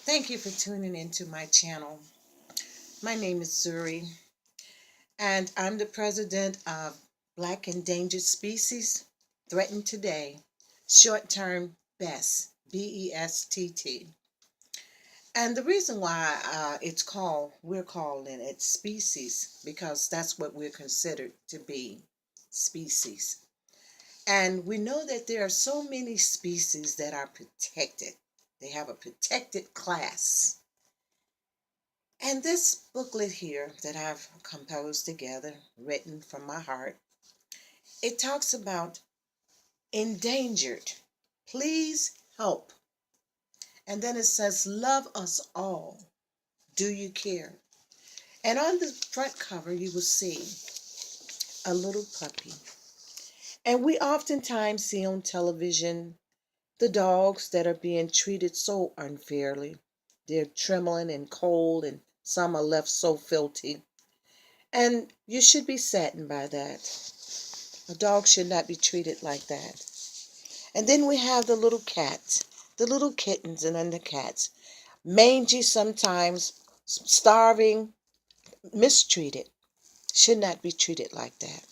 Thank you for tuning into my channel. My name is Zuri, and I'm the president of Black Endangered Species Threatened Today, short term BEST, BESTT. And the reason why we're calling it species, because that's what we're considered to be, species. And we know that there are so many species that are protected. They have a protected class. And this booklet here that I've composed together, written from my heart, it talks about endangered. Please help. And then it says, love us all. Do you care? And on the front cover, you will see a little puppy. And we oftentimes see on television the dogs that are being treated so unfairly. They're trembling and cold, and some are left so filthy. And you should be saddened by that. A dog should not be treated like that. And then we have the little cats, the little kittens and then the cats. Mangy sometimes, starving, mistreated. Should not be treated like that.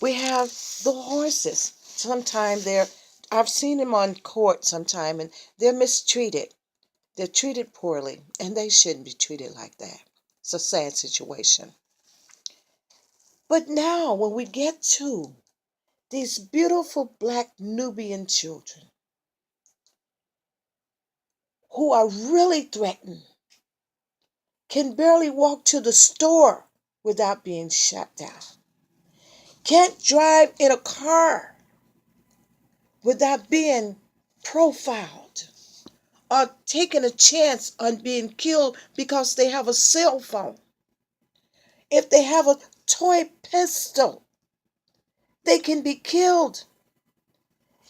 We have the horses. Sometimes I've seen them on court sometime and they're mistreated. They're treated poorly and they shouldn't be treated like that. It's a sad situation. But now when we get to these beautiful black Nubian children who are really threatened, can barely walk to the store without being shot down, can't drive in a car without being profiled or taking a chance on being killed because they have a cell phone. If they have a toy pistol, they can be killed.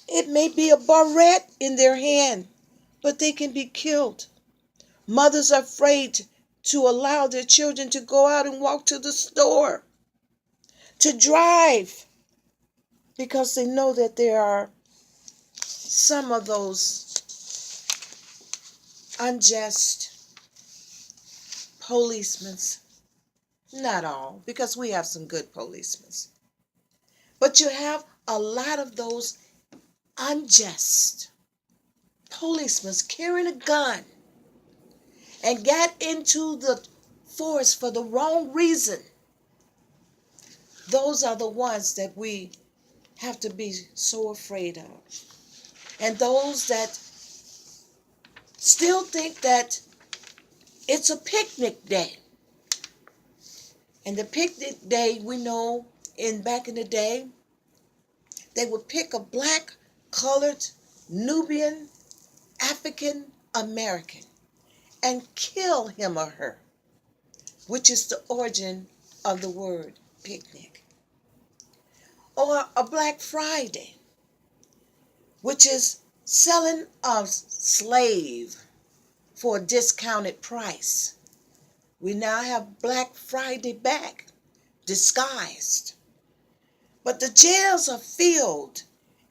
It may be a barrette in their hand, but they can be killed. Mothers are afraid to allow their children to go out and walk to the store, to drive, because they know that there are some of those unjust policemen. Not all, because we have some good policemen. But you have a lot of those unjust policemen carrying a gun and got into the force for the wrong reason. Those are the ones that we have to be so afraid of. And those that still think that it's a picnic day. And the picnic day, we know back in the day, they would pick a black, colored, Nubian, African American and kill him or her, which is the origin of the word picnic. Or a Black Friday, which is selling a slave for a discounted price. We now have Black Friday back, disguised. But the jails are filled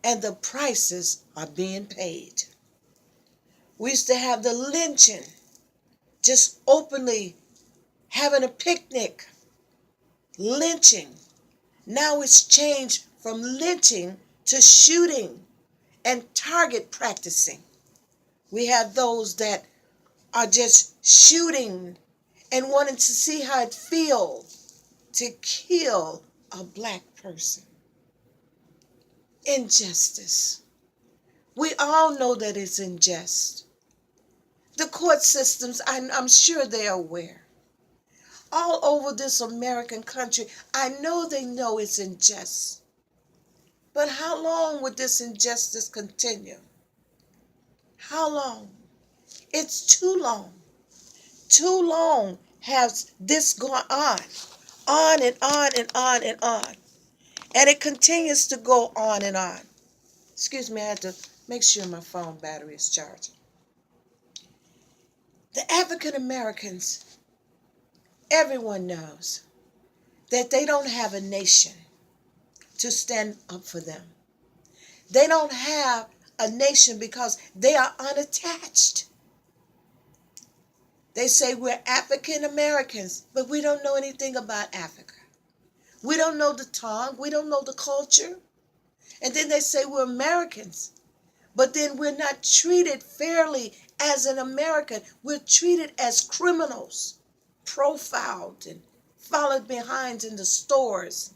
and the prices are being paid. We used to have the lynching, just openly having a picnic, lynching. Now it's changed from lynching to shooting and target practicing. We have those that are just shooting and wanting to see how it feels to kill a black person. Injustice. We all know that it's unjust. The court systems, I'm sure they're aware. All over this American country, I know they know it's unjust. But how long would this injustice continue? How long? It's too long. Too long has this gone on and on and on and on. And it continues to go on and on. Excuse me, I had to make sure my phone battery is charging. The African Americans, everyone knows that they don't have a nation to stand up for them. They don't have a nation because they are unattached. They say we're African Americans, but we don't know anything about Africa. We don't know the tongue. We don't know the culture. And then they say we're Americans, but then we're not treated fairly as an American. We're treated as criminals, profiled and followed behind in the stores,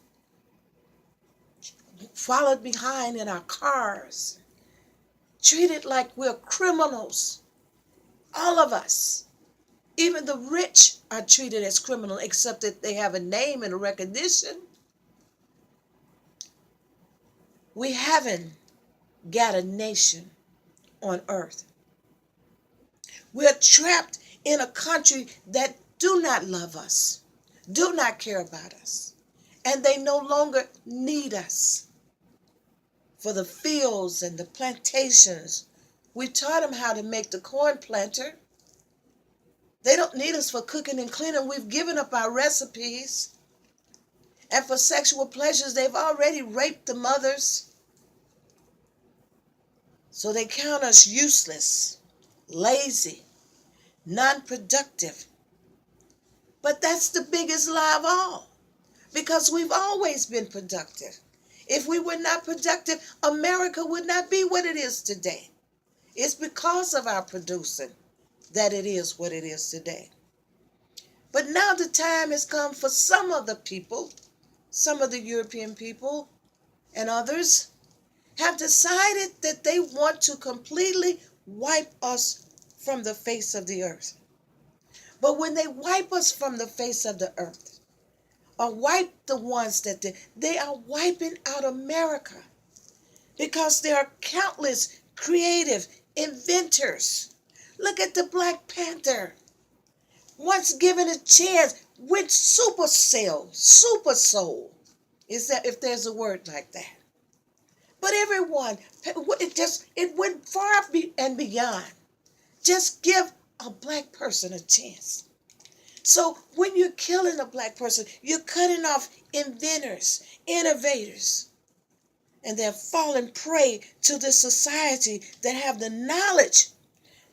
followed behind in our cars, treated like we're criminals. All of us. Even the rich are treated as criminal, except that they have a name and a recognition. We haven't got a nation on earth. We're trapped in a country that do not love us, do not care about us, and they no longer need us for the fields and the plantations. We taught them how to make the corn planter. They don't need us for cooking and cleaning. We've given up our recipes. And for sexual pleasures, they've already raped the mothers. So they count us useless, lazy, non-productive. But that's the biggest lie of all, because we've always been productive. If we were not productive, America would not be what it is today. It's because of our producing that it is what it is today. But now the time has come for some of the people, some of the European people and others have decided that they want to completely wipe us from the face of the earth. But when they wipe us from the face of the earth, or wipe the ones that they are wiping out America, because there are countless creative inventors. Look at the Black Panther. Once given a chance, went super soul. Is that, if there's a word like that? But everyone, it went far and beyond. Just give a black person a chance. So when you're killing a black person, you're cutting off inventors, innovators, and they're falling prey to the society that have the knowledge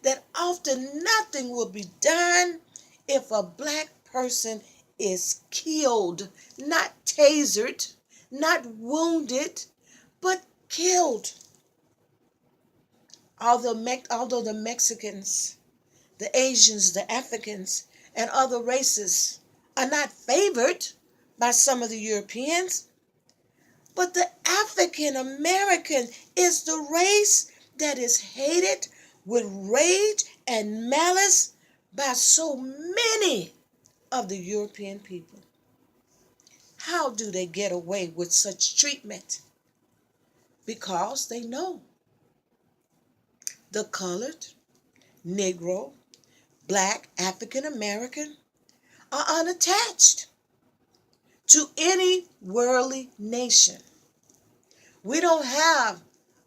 that often nothing will be done if a black person is killed, not tasered, not wounded, but killed. Although the Mexicans, the Asians, the Africans, and other races are not favored by some of the Europeans, but the African American is the race that is hated with rage and malice by so many of the European people. How do they get away with such treatment? Because they know the colored, Negro, Black, African American are unattached to any worldly nation. We don't have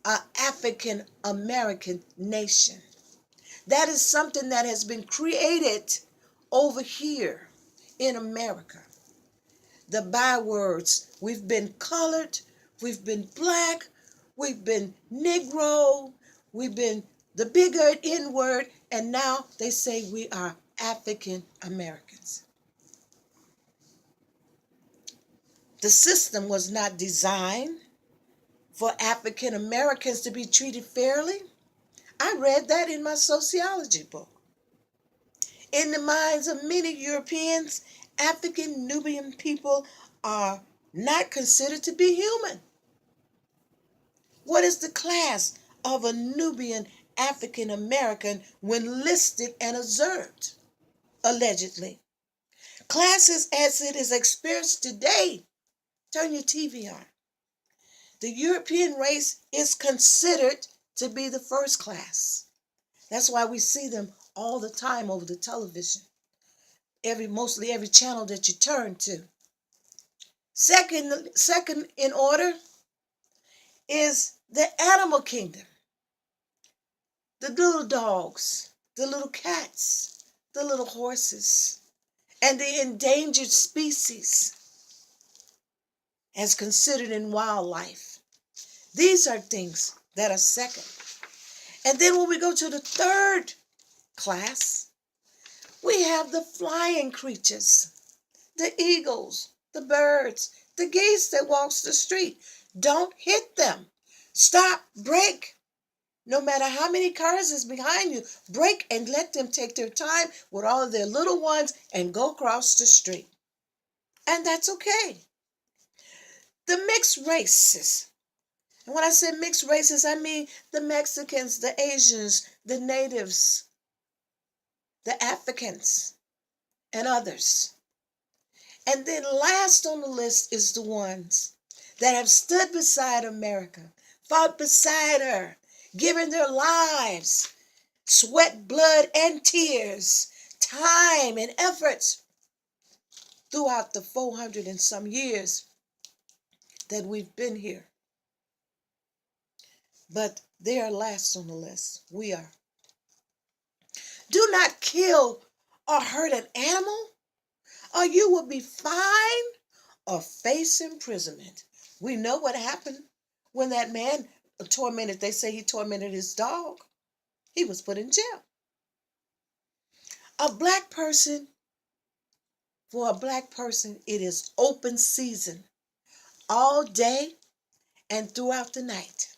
an African American nation. That is something that has been created over here in America. The bywords, we've been colored, we've been black, we've been Negro, we've been the bigger N word, and now they say we are African Americans. The system was not designed for African Americans to be treated fairly. I read that in my sociology book. In the minds of many Europeans, African Nubian people are not considered to be human. What is the class of a Nubian African American when listed and observed? Allegedly. Classes as it is experienced today. Turn your TV on. The European race is considered to be the first class. That's why we see them all the time over the television. Mostly every channel that you turn to. Second in order is the animal kingdom. The little dogs, the little cats, the little horses, and the endangered species as considered in wildlife. These are things that are second. And then when we go to the third class, We have the flying creatures, the eagles, the birds, the geese that walks the street. Don't hit them. Stop, brake. No matter how many cars is behind you, brake and let them take their time with all of their little ones and go across the street. And that's okay. The mixed races. And when I say mixed races, I mean the Mexicans, the Asians, the natives, the Africans, and others. And then last on the list is the ones that have stood beside America, fought beside her, given their lives, sweat, blood, and tears, time and efforts throughout the 400 and some years that we've been here. But they are last on the list. We are. Do not kill or hurt an animal, or you will be fined or face imprisonment. We know what happened when that man tormented, they say he tormented his dog. He was put in jail. For a black person, it is open season all day and throughout the night.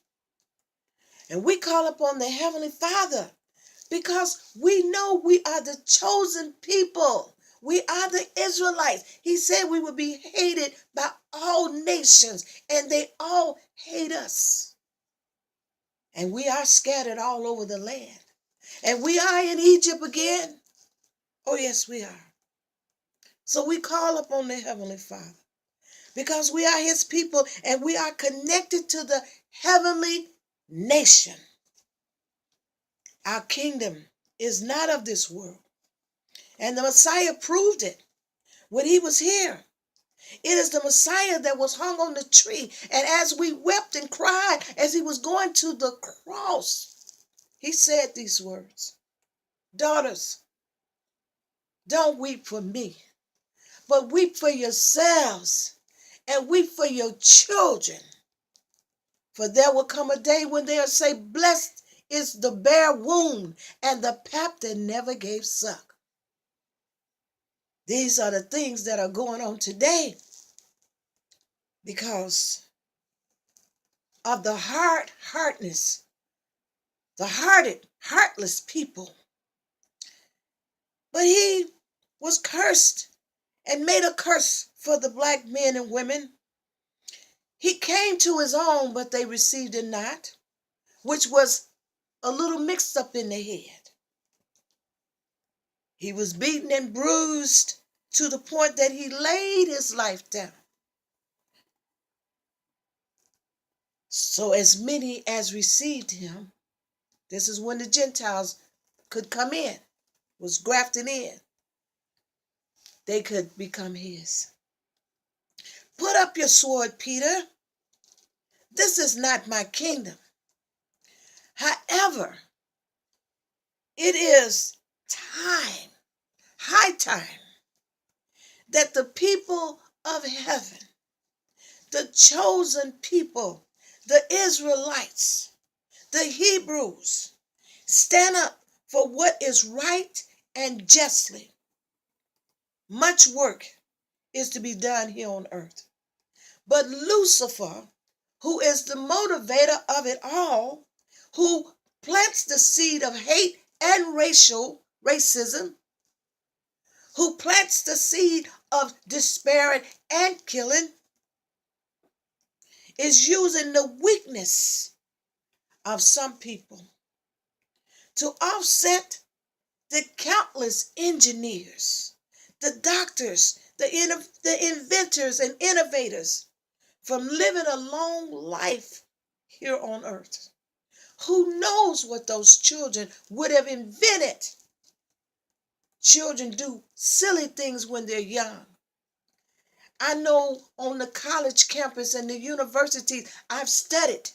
And we call upon the Heavenly Father because we know we are the chosen people. We are the Israelites. He said we would be hated by all nations, and they all hate us. And we are scattered all over the land. And we are in Egypt again. Oh, yes, we are. So we call upon the Heavenly Father because we are His people and we are connected to the heavenly nation. Our kingdom is not of this world. And the Messiah proved it when He was here. It is the Messiah that was hung on the tree. And as we wept and cried as He was going to the cross, He said these words, "Daughters, don't weep for me, but weep for yourselves and weep for your children. For there will come a day when they'll say, blessed is the bare womb and the pap that never gave suck." These are the things that are going on today because of the heartless people. But He was cursed and made a curse for the black men and women. He came to His own, but they received Him not, which was a little mixed up in the head. He was beaten and bruised to the point that He laid His life down. So as many as received Him, this is when the Gentiles could come in, was grafted in. They could become His. Put up your sword, Peter. This is not my kingdom. However, it is time, high time, that the people of heaven, the chosen people, the Israelites, the Hebrews, stand up for what is right and justly. Much work is to be done here on earth. But Lucifer, who is the motivator of it all, who plants the seed of hate and racism, who plants the seed of despair and killing, is using the weakness of some people to offset the countless engineers, the doctors, the inventors and innovators from living a long life here on earth. Who knows what those children would have invented? Children do silly things when they're young. I know on the college campus and the universities I've studied,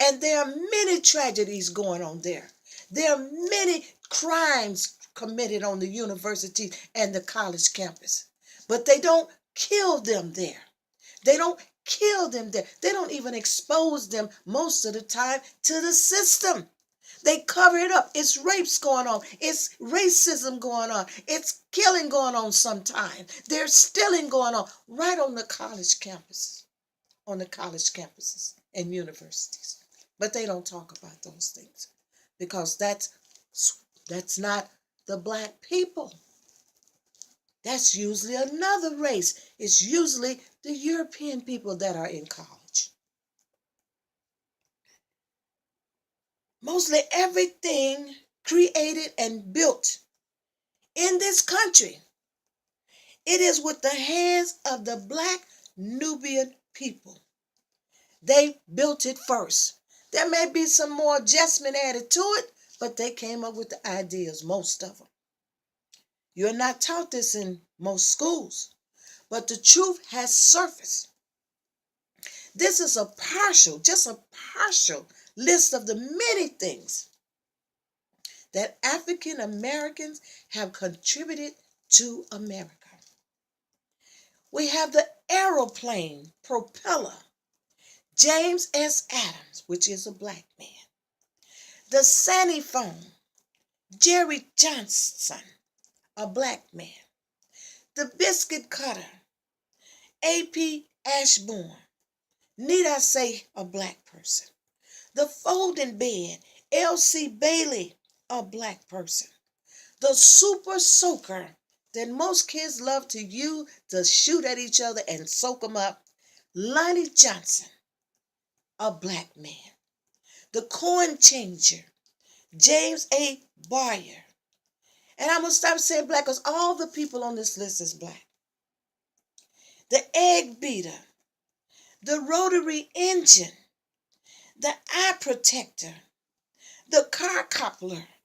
and there are many tragedies going on there. There are many crimes committed on the university and the college campus, but they don't kill them there. They don't kill them there. They don't even expose them most of the time to the system. They cover it up. It's rapes going on. It's racism going on. It's killing going on sometimes. There's stealing going on right on the college campuses, and universities. But they don't talk about those things because that's not the black people. That's usually another race. It's usually the European people that are in college. Mostly everything created and built in this country, it is with the hands of the black Nubian people. They built it first. There may be some more adjustment added to it, but they came up with the ideas, most of them. You're not taught this in most schools, but the truth has surfaced. This is just a partial list of the many things that African Americans have contributed to America. We have the aeroplane propeller, James S. Adams, which is a black man. The Sany phone, Jerry Johnson, a black man. The biscuit cutter, A.P. Ashburn, need I say a black person. The folding bed, L.C. Bailey, a black person. The super soaker that most kids love to use to shoot at each other and soak them up, Lonnie Johnson, a black man. The coin changer, James A. Boyer. And I'm going to stop saying black because all the people on this list is black. The egg beater, the rotary engine, the eye protector, the car coupler,